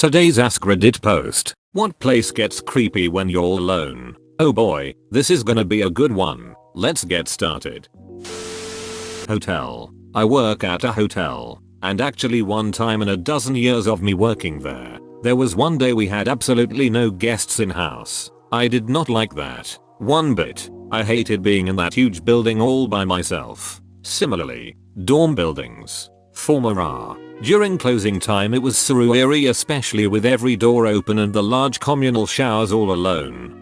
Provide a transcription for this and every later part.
Today's AskReddit post. What place gets creepy when you're alone? Oh boy, this is gonna be a good one. Let's get started. Hotel. I work at a hotel. And actually one time in a dozen years of me working there was one day we had absolutely no guests in house. I did not like that. One bit. I hated being in that huge building all by myself. Similarly, dorm buildings. During closing time it was so eerie, especially with every door open and the large communal showers all alone.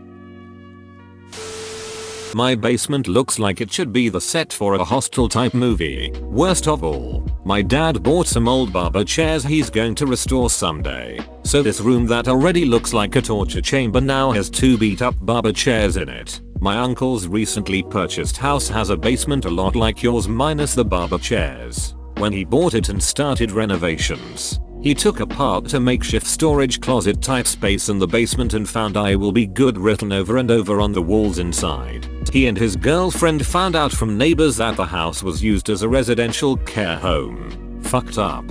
My basement looks like it should be the set for a Hostel type movie. Worst of all, my dad bought some old barber chairs he's going to restore someday. So this room that already looks like a torture chamber now has 2 beat up barber chairs in it. My uncle's recently purchased house has a basement a lot like yours minus the barber chairs. When he bought it and started renovations, he took apart a makeshift storage closet type space in the basement and found "I will be good" written over and over on the walls inside. He and his girlfriend found out from neighbors that the house was used as a residential care home. Fucked up.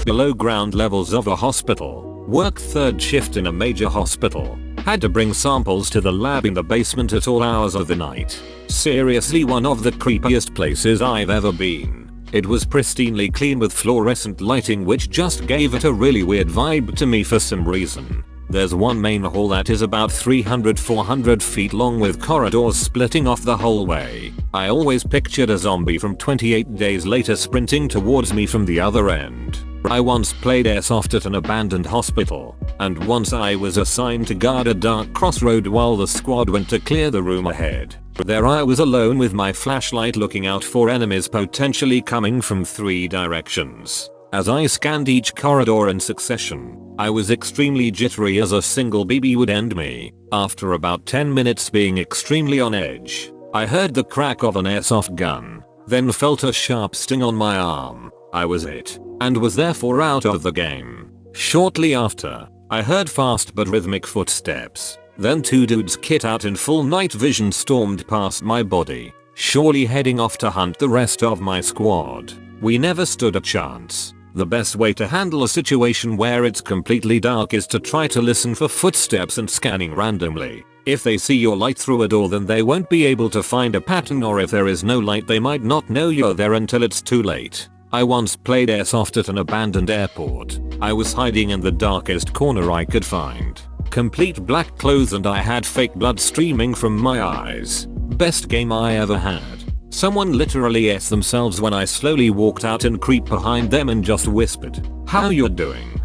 Below ground levels of a hospital. Worked third shift in a major hospital. Had to bring samples to the lab in the basement at all hours of the night. Seriously, one of the creepiest places I've ever been. It was pristinely clean with fluorescent lighting which just gave it a really weird vibe to me for some reason. There's one main hall that is about 300-400 feet long with corridors splitting off the whole way. I always pictured a zombie from 28 Days Later sprinting towards me from the other end. I once played airsoft at an abandoned hospital, and once I was assigned to guard a dark crossroad while the squad went to clear the room ahead. There I was alone with my flashlight looking out for enemies potentially coming from 3 directions. As I scanned each corridor in succession, I was extremely jittery as a single BB would end me. After about 10 minutes being extremely on edge, I heard the crack of an airsoft gun, then felt a sharp sting on my arm. I was it, and was therefore out of the game. Shortly after, I heard fast but rhythmic footsteps. Then 2 dudes kit out in full night vision stormed past my body, surely heading off to hunt the rest of my squad. We never stood a chance. The best way to handle a situation where it's completely dark is to try to listen for footsteps and scanning randomly. If they see your light through a door then they won't be able to find a pattern, or if there is no light they might not know you're there until it's too late. I once played airsoft at an abandoned airport. I was hiding in the darkest corner I could find. Complete black clothes and I had fake blood streaming from my eyes. Best game I ever had. Someone literally ate themselves when I slowly walked out and creeped behind them and just whispered, "How you doing?"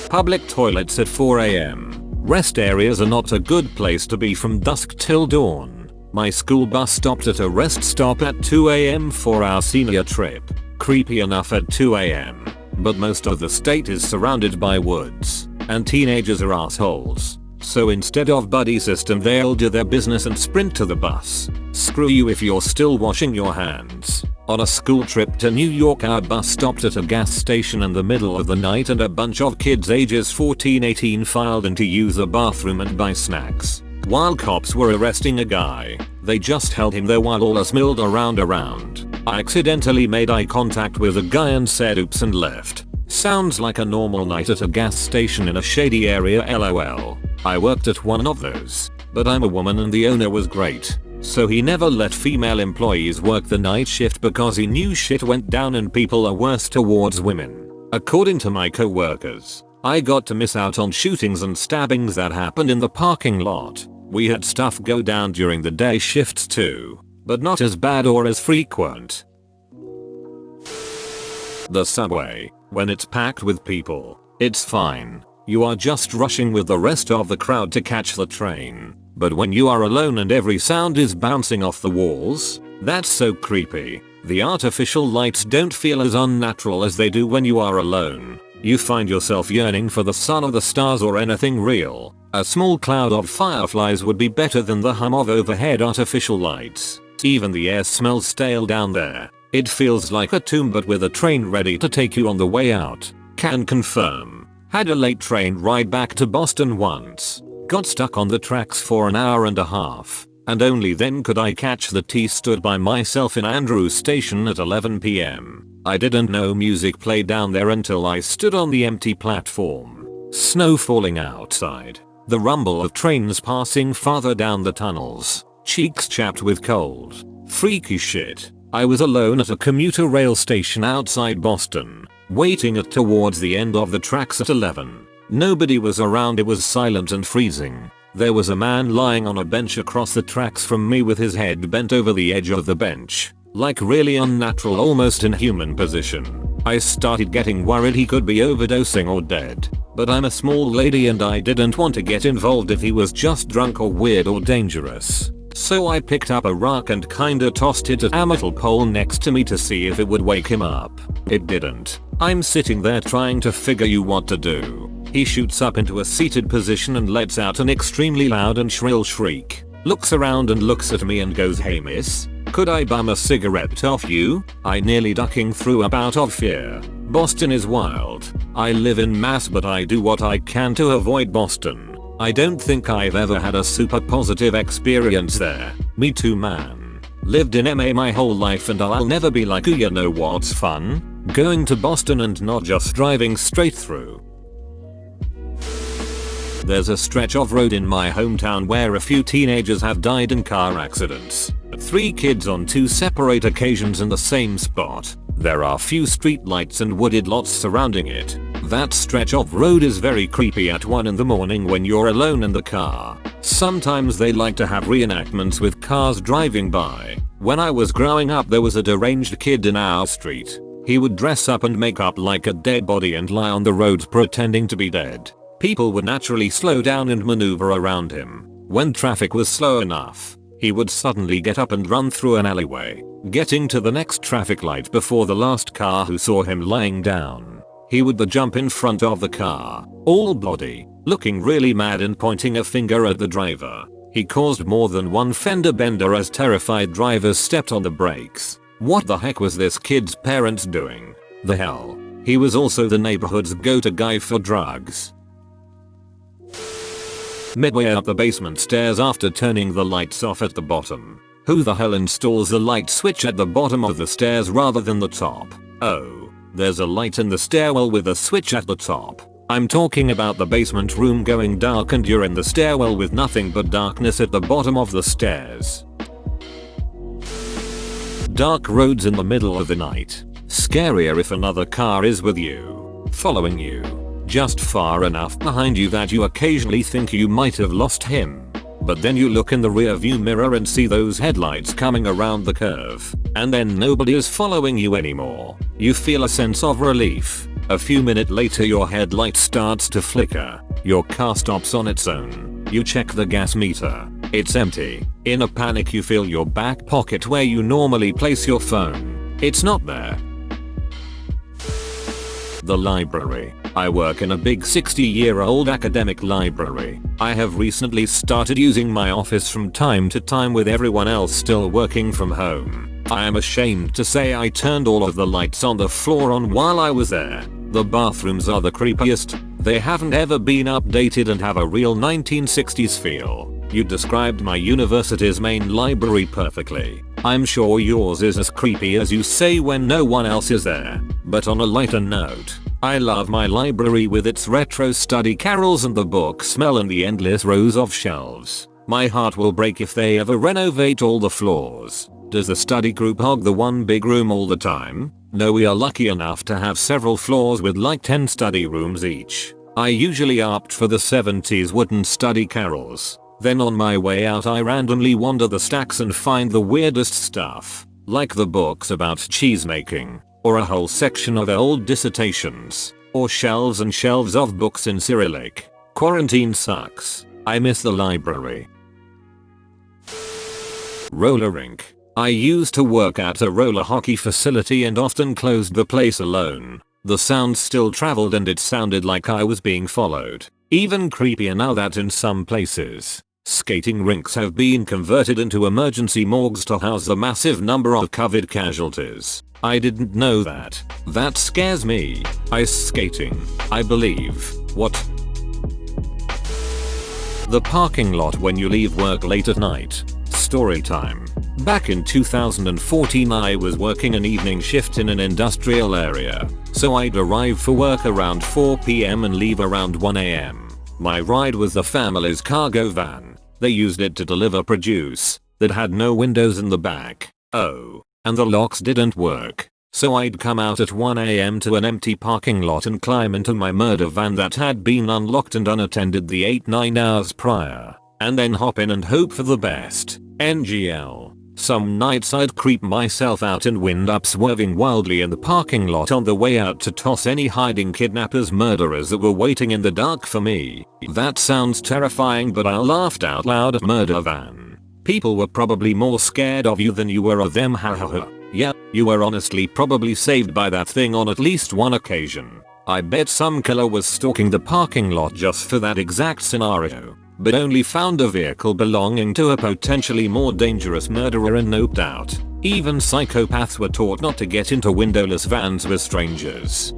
Public toilets at 4 AM. Rest areas are not a good place to be from dusk till dawn. My school bus stopped at a rest stop at 2 AM for our senior trip. Creepy enough at 2 AM. But most of the state is surrounded by woods, and teenagers are assholes. So instead of buddy system they'll do their business and sprint to the bus. Screw you if you're still washing your hands. On a school trip to New York our bus stopped at a gas station in the middle of the night and a bunch of kids ages 14-18 filed in to use the bathroom and buy snacks. While cops were arresting a guy, they just held him there while all us milled around. I accidentally made eye contact with a guy and said oops and left. Sounds like a normal night at a gas station in a shady area, lol. I worked at one of those, but I'm a woman and the owner was great. So he never let female employees work the night shift because he knew shit went down and people are worse towards women. According to my co-workers, I got to miss out on shootings and stabbings that happened in the parking lot. We had stuff go down during the day shifts too, but not as bad or as frequent. The subway. When it's packed with people, it's fine. You are just rushing with the rest of the crowd to catch the train. But when you are alone and every sound is bouncing off the walls, that's so creepy. The artificial lights don't feel as unnatural as they do when you are alone. You find yourself yearning for the sun or the stars or anything real. A small cloud of fireflies would be better than the hum of overhead artificial lights. Even the air smells stale down there. It feels like a tomb but with a train ready to take you on the way out. Can confirm. Had a late train ride back to Boston once. Got stuck on the tracks for an hour and a half. And only then could I catch the T. Stood by myself in Andrews Station at 11 PM. I didn't know music played down there until I stood on the empty platform. Snow falling outside. The rumble of trains passing farther down the tunnels. Cheeks chapped with cold. Freaky shit. I was alone at a commuter rail station outside Boston, waiting at towards the end of the tracks at 11. Nobody was around. It was silent and freezing. There was a man lying on a bench across the tracks from me with his head bent over the edge of the bench, like really unnatural, almost inhuman position. I started getting worried he could be overdosing or dead, but I'm a small lady and I didn't want to get involved if he was just drunk or weird or dangerous. So I picked up a rock and kinda tossed it at a metal pole next to me to see if it would wake him up. It didn't. I'm sitting there trying to figure out what to do. He shoots up into a seated position and lets out an extremely loud and shrill shriek. Looks around and looks at me and goes, "Hey miss, could I bum a cigarette off you?" I nearly ducking threw up out of fear. Boston is wild. I live in Mass but I do what I can to avoid Boston. I don't think I've ever had a super positive experience there. Me too, man. Lived in MA my whole life and I'll never be like, you know what's fun? Going to Boston and not just driving straight through. There's a stretch of road in my hometown where a few teenagers have died in car accidents. 3 kids on 2 separate occasions in the same spot. There are few street lights and wooded lots surrounding it. That stretch of road is very creepy at 1 in the morning when you're alone in the car. Sometimes they like to have reenactments with cars driving by. When I was growing up there was a deranged kid in our street. He would dress up and make up like a dead body and lie on the road pretending to be dead. People would naturally slow down and maneuver around him. When traffic was slow enough, he would suddenly get up and run through an alleyway, getting to the next traffic light before the last car who saw him lying down. He would jump in front of the car, all bloody, looking really mad and pointing a finger at the driver. He caused more than one fender bender as terrified drivers stepped on the brakes. What the heck was this kid's parents doing? The hell? He was also the neighborhood's go-to guy for drugs. Midway up the basement stairs after turning the lights off at the bottom. Who the hell installs a light switch at the bottom of the stairs rather than the top? Oh, there's a light in the stairwell with a switch at the top. I'm talking about the basement room going dark and you're in the stairwell with nothing but darkness at the bottom of the stairs. Dark roads in the middle of the night. Scarier if another car is with you, following you. Just far enough behind you that you occasionally think you might have lost him. But then you look in the rear view mirror and see those headlights coming around the curve. And then nobody is following you anymore. You feel a sense of relief. A few minutes later your headlight starts to flicker. Your car stops on its own. You check the gas meter. It's empty. In a panic you feel your back pocket where you normally place your phone. It's not there. The library. I work in a big 60-year-old academic library. I have recently started using my office from time to time with everyone else still working from home. I am ashamed to say I turned all of the lights on the floor on while I was there. The bathrooms are the creepiest. They haven't ever been updated and have a real 1960s feel. You described my university's main library perfectly. I'm sure yours is as creepy as you say when no one else is there. But on a lighter note, I love my library with its retro study carrels and the book smell and the endless rows of shelves. My heart will break if they ever renovate all the floors. Does the study group hog the one big room all the time? No, we are lucky enough to have several floors with like 10 study rooms each. I usually opt for the 70s wooden study carrels. Then on my way out I randomly wander the stacks and find the weirdest stuff, like the books about cheese making, or a whole section of old dissertations, or shelves and shelves of books in Cyrillic. Quarantine sucks. I miss the library. Roller rink. I used to work at a roller hockey facility and often closed the place alone. The sound still traveled and it sounded like I was being followed. Even creepier now that in some places, skating rinks have been converted into emergency morgues to house a massive number of COVID casualties. I didn't know that. That scares me. Ice skating, I believe. What? The parking lot when you leave work late at night. Story time. Back in 2014 I was working an evening shift in an industrial area, so I'd arrive for work around 4 PM and leave around 1 AM. My ride was the family's cargo van. They used it to deliver produce that had no windows in the back. Oh, and the locks didn't work. So I'd come out at 1 AM to an empty parking lot and climb into my murder van that had been unlocked and unattended the 8-9 hours prior, and then hop in and hope for the best. NGL. Some nights I'd creep myself out and wind up swerving wildly in the parking lot on the way out to toss any hiding kidnappers, murderers that were waiting in the dark for me. That sounds terrifying, but I laughed out loud at murder van. People were probably more scared of you than you were of them, hahaha. Yeah, you were honestly probably saved by that thing on at least one occasion. I bet some killer was stalking the parking lot just for that exact scenario, but only found a vehicle belonging to a potentially more dangerous murderer and noped out. Even psychopaths were taught not to get into windowless vans with strangers.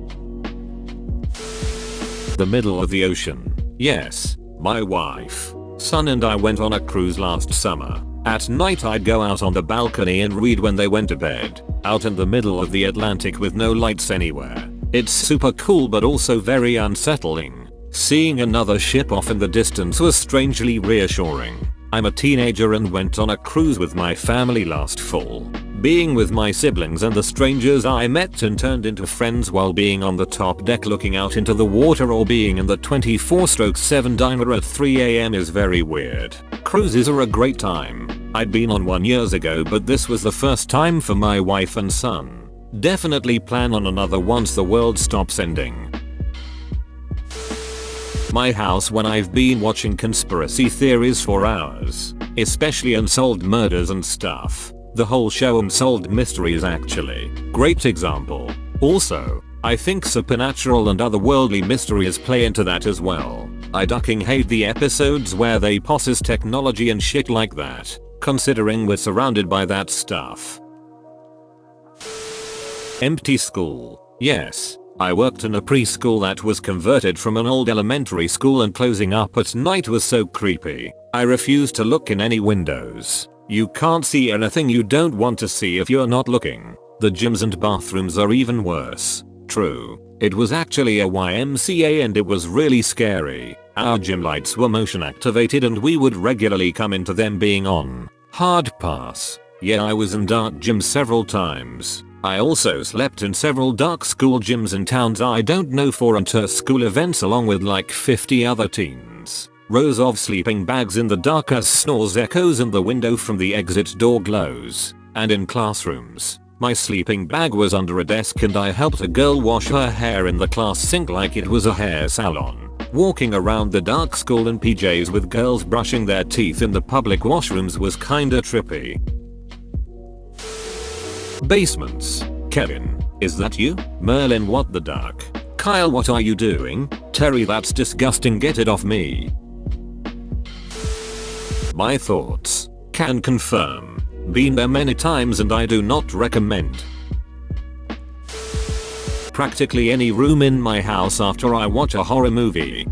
The middle of the ocean. Yes, my wife, son and I went on a cruise last summer. At night I'd go out on the balcony and read when they went to bed, out in the middle of the Atlantic with no lights anywhere. It's super cool but also very unsettling. Seeing another ship off in the distance was strangely reassuring. I'm a teenager and went on a cruise with my family last fall. Being with my siblings and the strangers I met and turned into friends while being on the top deck looking out into the water or being in the 24/7 diner at 3 AM is very weird. Cruises are a great time. I'd been on one years ago, but this was the first time for my wife and son. Definitely plan on another once the world stops ending. My house when I've been watching conspiracy theories for hours, especially unsolved murders and stuff. The whole show Unsolved Mysteries actually. Great example. Also, I think supernatural and otherworldly mysteries play into that as well. I ducking hate the episodes where they possess technology and shit like that, considering we're surrounded by that stuff. Empty school. Yes. I worked in a preschool that was converted from an old elementary school, and closing up at night was so creepy. I refused to look in any windows. You can't see anything you don't want to see if you're not looking. The gyms and bathrooms are even worse. True. It was actually a YMCA and it was really scary. Our gym lights were motion activated and we would regularly come into them being on. Hard pass. Yeah, I was in dark gyms several times. I also slept in several dark school gyms in towns I don't know for inter-school events along with like 50 other teens. Rows of sleeping bags in the dark as snores echoes and the window from the exit door glows. And in classrooms, my sleeping bag was under a desk and I helped a girl wash her hair in the class sink like it was a hair salon. Walking around the dark school in PJs with girls brushing their teeth in the public washrooms was kinda trippy. Basements. Kevin, is that you? Merlin, what the duck? Kyle, what are you doing? Terry, that's disgusting, get it off me. My thoughts. Can confirm. Been there many times and I do not recommend. Practically any room in my house after I watch a horror movie.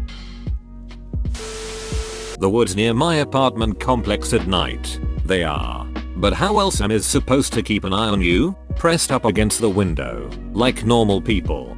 The woods near my apartment complex at night. They are. But how else am I supposed to keep an eye on you? Pressed up against the window, like normal people.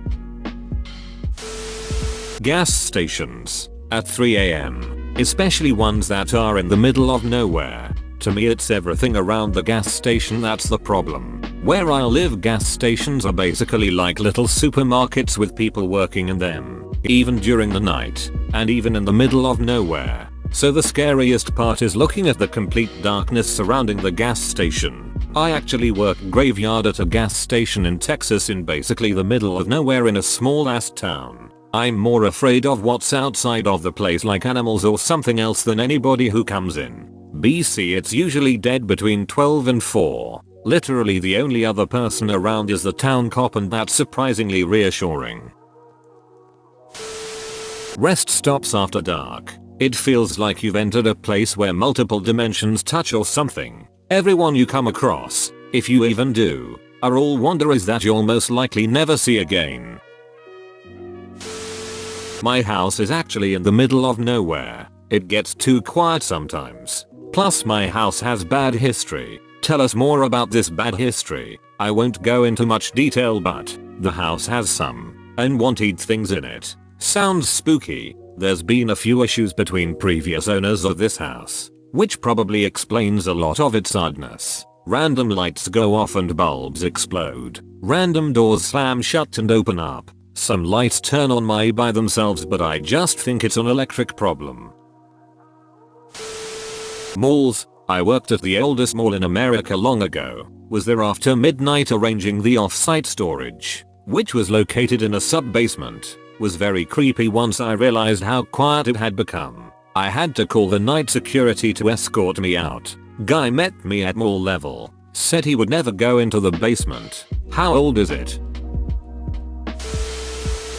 Gas stations. At 3 AM. Especially ones that are in the middle of nowhere. To me it's everything around the gas station that's the problem. Where I live, gas stations are basically like little supermarkets with people working in them. Even during the night. And even in the middle of nowhere. So the scariest part is looking at the complete darkness surrounding the gas station. I actually work graveyard at a gas station in Texas in basically the middle of nowhere in a small ass town. I'm more afraid of what's outside of the place like animals or something else than anybody who comes in. BC, it's usually dead between 12 and 4. Literally the only other person around is the town cop and that's surprisingly reassuring. Rest stops after dark. It feels like you've entered a place where multiple dimensions touch or something. Everyone you come across, if you even do, are all wanderers that you'll most likely never see again. My house is actually in the middle of nowhere. It gets too quiet sometimes. Plus my house has bad history. Tell us more about this bad history. I won't go into much detail, but the house has some unwanted things in it. Sounds spooky. There's been a few issues between previous owners of this house, which probably explains a lot of its oddness. Random lights go off and bulbs explode. Random doors slam shut and open up. Some lights turn on by themselves, but I just think it's an electric problem. Malls. I worked at the oldest mall in America long ago. Was there after midnight arranging the off-site storage, which was located in a sub-basement. Was very creepy once I realized how quiet it had become. I had to call the night security to escort me out. Guy met me at mall level. Said he would never go into the basement. How old is it?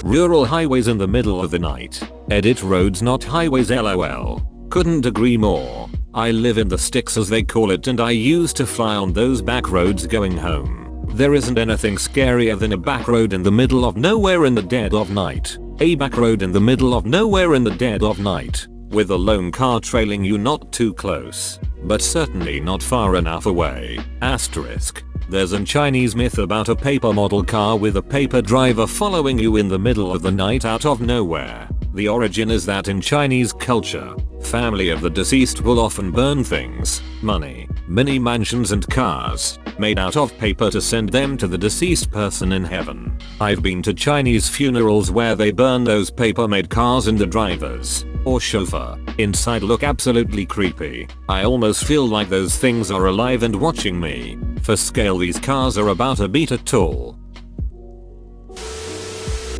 Rural highways in the middle of the night. Edit roads, not highways, lol. Couldn't agree more. I live in the sticks, as they call it, and I used to fly on those back roads going home. There isn't anything scarier than a back road in the middle of nowhere in the dead of night. A back road in the middle of nowhere in the dead of night, with a lone car trailing you not too close, but certainly not far enough away. Asterisk. There's a Chinese myth about a paper model car with a paper driver following you in the middle of the night out of nowhere. The origin is that in Chinese culture, family of the deceased will often burn things, money, mini mansions and cars, made out of paper to send them to the deceased person in heaven. I've been to Chinese funerals where they burn those paper-made cars and the drivers, or chauffeur, inside look absolutely creepy. I almost feel like those things are alive and watching me. For scale, these cars are about a meter tall.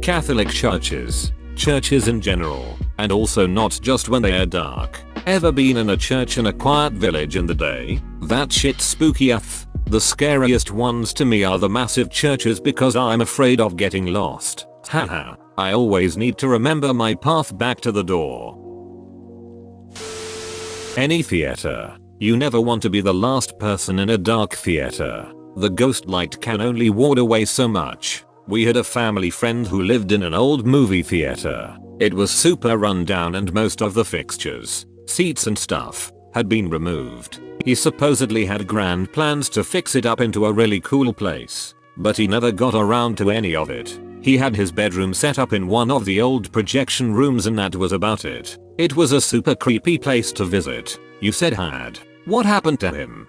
Catholic churches. Churches in general, and also not just when they are dark. Ever been in a church in a quiet village in the day? That shit spooky AF. The scariest ones to me are the massive churches because I'm afraid of getting lost. Haha. I always need to remember my path back to the door. Any theater. You never want to be the last person in a dark theater. The ghost light can only ward away so much. We had a family friend who lived in an old movie theater. It was super run down and most of the fixtures, seats and stuff, had been removed. He supposedly had grand plans to fix it up into a really cool place, but he never got around to any of it. He had his bedroom set up in one of the old projection rooms and that was about it. It was a super creepy place to visit. You said had. What happened to him?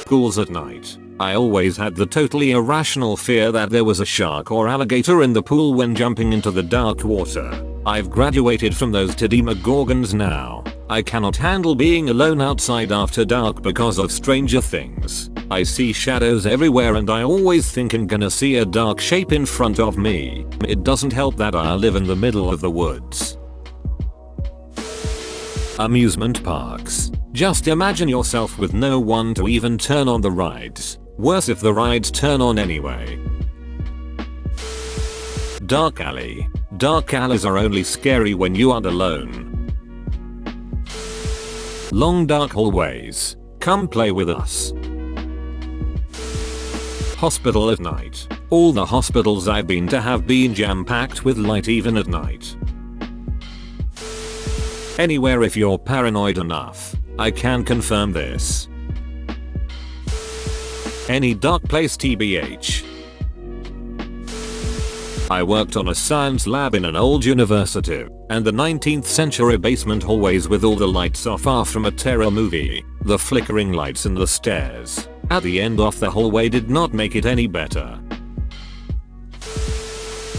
Pools at night. I always had the totally irrational fear that there was a shark or alligator in the pool when jumping into the dark water. I've graduated from those demogorgons now. I cannot handle being alone outside after dark because of Stranger Things. I see shadows everywhere and I always think I'm gonna see a dark shape in front of me. It doesn't help that I live in the middle of the woods. Amusement parks. Just imagine yourself with no one to even turn on the rides. Worse if the rides turn on anyway. Dark alley. Dark alleys are only scary when you are alone. Long dark hallways. Come play with us. Hospital at night. All the hospitals I've been to have been jam-packed with light even at night. Anywhere if you're paranoid enough. I can confirm this. Any dark place tbh. I worked on a science lab in an old university, and the 19th century basement hallways with all the lights off are from a terror movie. The flickering lights in the stairs at the end of the hallway did not make it any better.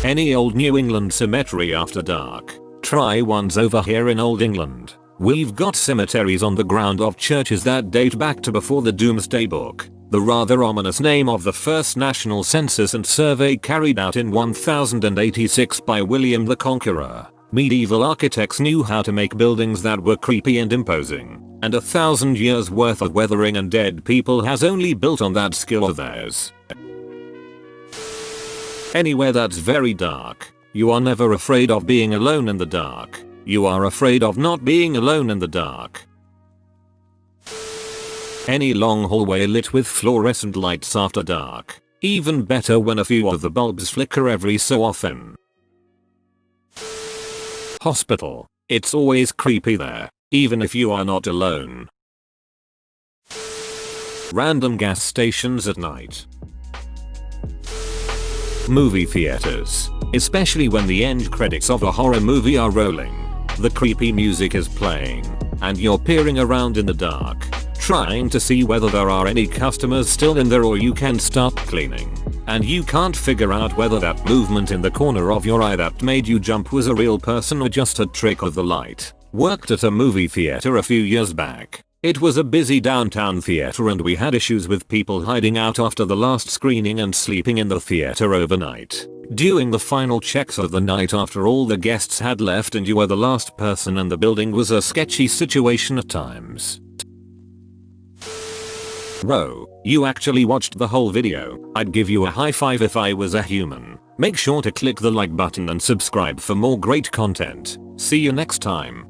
Any old New England cemetery after dark. Try ones over here in Old England. We've got cemeteries on the ground of churches that date back to before the Doomsday Book, the rather ominous name of the first national census and survey carried out in 1086 by William the Conqueror. Medieval architects knew how to make buildings that were creepy and imposing, and 1,000 years worth of weathering and dead people has only built on that skill of theirs. Anywhere that's very dark. You are never afraid of being alone in the dark. You are afraid of not being alone in the dark. Any long hallway lit with fluorescent lights after dark. Even better when a few of the bulbs flicker every so often. Hospital. It's always creepy there, even if you are not alone. Random gas stations at night. Movie theaters. Especially when the end credits of a horror movie are rolling. The creepy music is playing. And you're peering around in the dark. Trying to see whether there are any customers still in there or you can start cleaning. And you can't figure out whether that movement in the corner of your eye that made you jump was a real person or just a trick of the light. Worked at a movie theater a few years back. It was a busy downtown theater and we had issues with people hiding out after the last screening and sleeping in the theater overnight. Doing the final checks of the night after all the guests had left and you were the last person in the building was a sketchy situation at times. Bro, you actually watched the whole video. I'd give you a high five if I was a human. Make sure to click the like button and subscribe for more great content. See you next time.